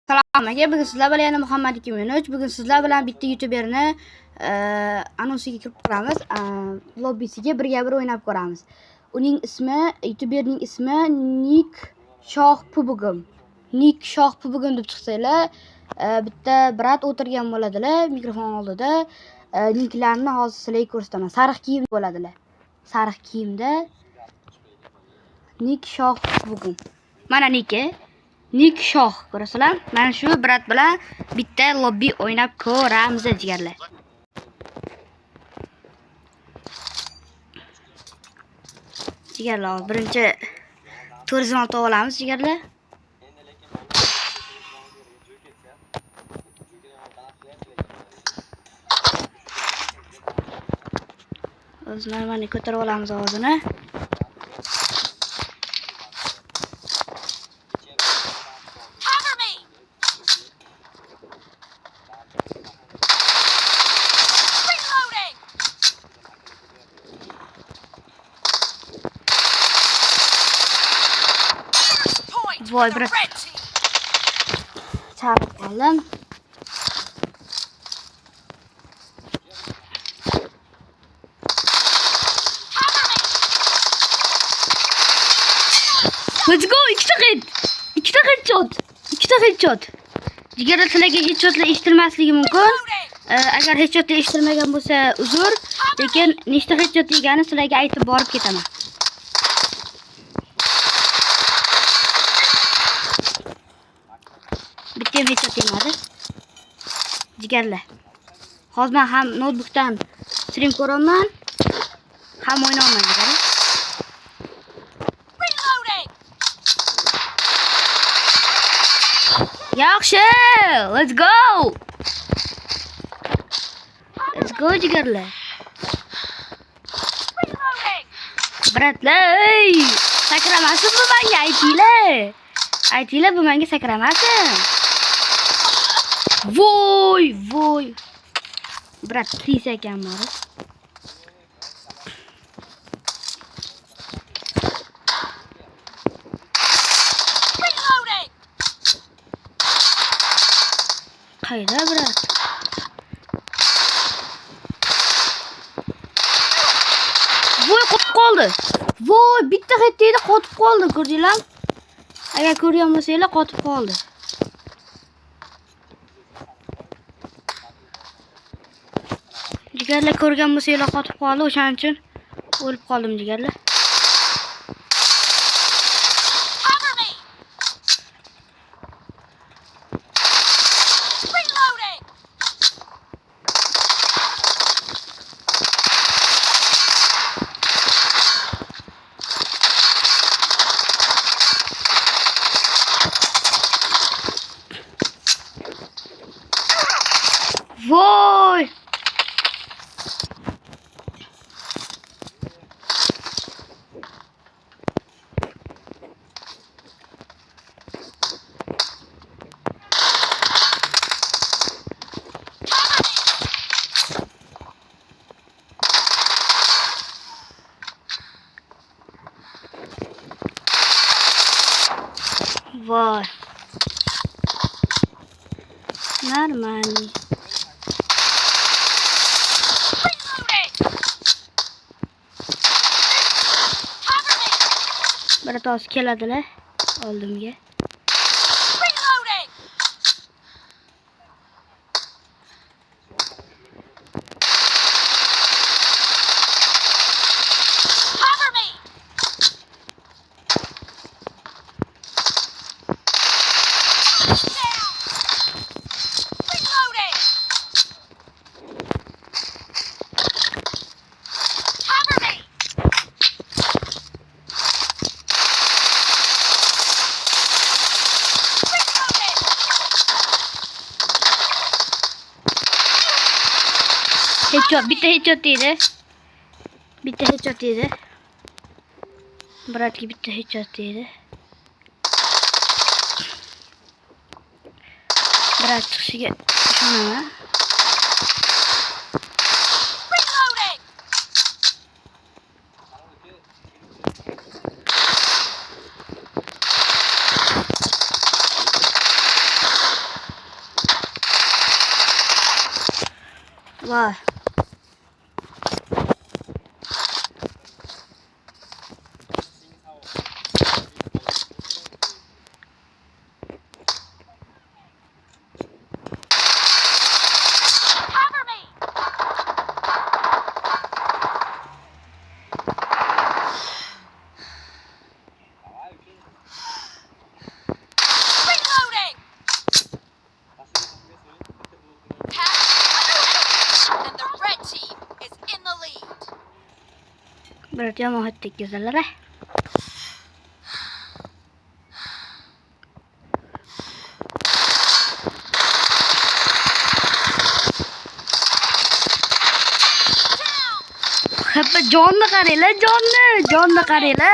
Salom aka, bugun sizlar bilan yana Muhammad 2013. Bugun sizlar bilan bitta YouTuberni anonsiga kirib ko'ramiz. Lobbisiga birga bir o'ynab ko'ramiz. Uning ismi, YouTuberning ismi Nik Shoh Pubugim. Nik Shoh Pubugim deb chiqsanglar, bitta brat o'tirgan bo'ladilar mikrofon oldida. Linklarni hozir sizlarga ko'rsataman. Sariq kiyim bo'ladilar. Sariq kiyimda Nik Shoh Pubugim. Mana Nik Shoh, ko'rasizlar? Mana shu brat bilan bitta lobbi o'ynab ko'ramiz, jigarlar. Jigarlar, birinchi turizm olib olamiz, jigarlar. O'z normalni ko'tarib olamiz ovozini. Voy, brat. Çarpıp aldım. Let's go. İkita headshot. Jigarda sizlarga headshotlar eshitilmasligi mumkin. Agar headshotlar eshitilmagan bo'lsa uzr, lekin nechta headshot yeganini sizlarga aytib borib ketaman. Bitta headshot yemadi. Jigarlar. Hozir men ham notebookdan stream ko'raman, ham o'ynayman jigarlar. Yaxshi, let's go jigarlar. Bratlar, sakramasin bu menga aytinglar bu menga sakramasin. Voy. Brat, kris ekan bor. Qayda brat? Voy, qotib qoldi. Voy, bitta hit dedi, qotib qoldi, ko'rdinglarmi? Agar ko'rgan bo'lsanglar, qotib qoldi. Jigarlar, ko'rgan bo'lsanglar, qotib qoldi, o'shaning uchun o'lib qoldim jigarlar. Voy! Voy! Нормально. Biri toz keladilar oldimga. Bitta headshot dedi. Bratga bitta headshot dedi. Brat chiqishiga ishonaman. Voy. Berarti mau hati güzeller. Hep canlı karıyla canlı karıyla.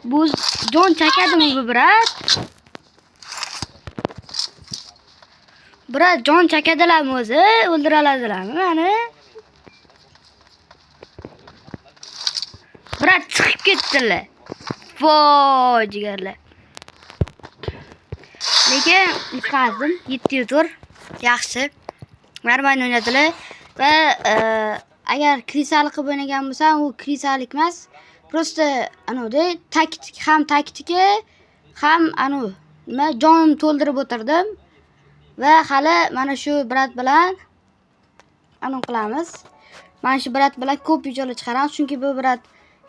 Bu can çekerdi mi bu brat? Brat can çekerdiler mi o'zi? O'ldiroladilarmi meni? Brat chiqib ketdilar. Voy jigarlar. Lekin yutqazdim. 700 tur. Yaxshi. Marmay o'ynadilar va agar krisalik qilib o'ynagan bo'lsam, u krisalik emas. Prosta anavda taktik ham taktiki ham nima jonim to'ldirib o'tirdim. Va hali mana shu brat bilan qilamiz. Mana shu brat bilan ko'p videolar chiqaramiz, chunki bu brat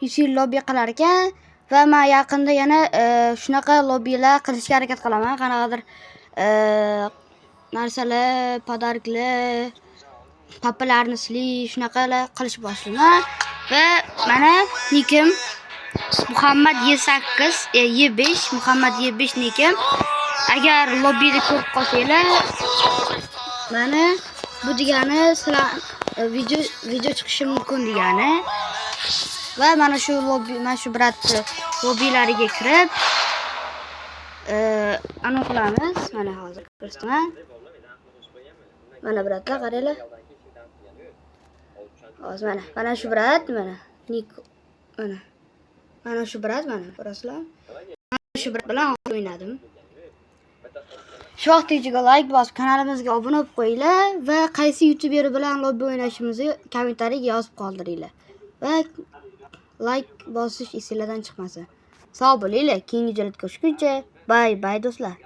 yusir lobby qilar ekan va men yaqinda yana shunaqa lobbylar qilishga harakat qilaman. Qanaqadir narsalar, podarklar, papalarni silish, shunaqalar qilish boshlayman. Va mana nikim Muhammad Y8, Y5, Muhammad Y5 nikim. Agar lobbyda ko'rib qolsanglar, mana bu degani sizlar video chiqishi mumkin degani. Va mana shu lobby, mana shu brat lobbylariga kirib qilamiz. Mana hozir ko'rsataman. Mana bratlar qaranglar. Hozir mana shu brat, mana nik mana shu brat, mana ko'rasizlar. Mana shu brat bilan o'ynadim. Shu vaqtgacha like bosib kanalimizga obuna bo'lib qo'yinglar va qaysi youtuber bilan lobby o'ynashimizni kommentariyaga yozib qoldiringlar. Va like bosish esingizdan chiqmasin. Sog' bo'linglar. Keyingi videoda ko'rishguncha bye bye do'stlar.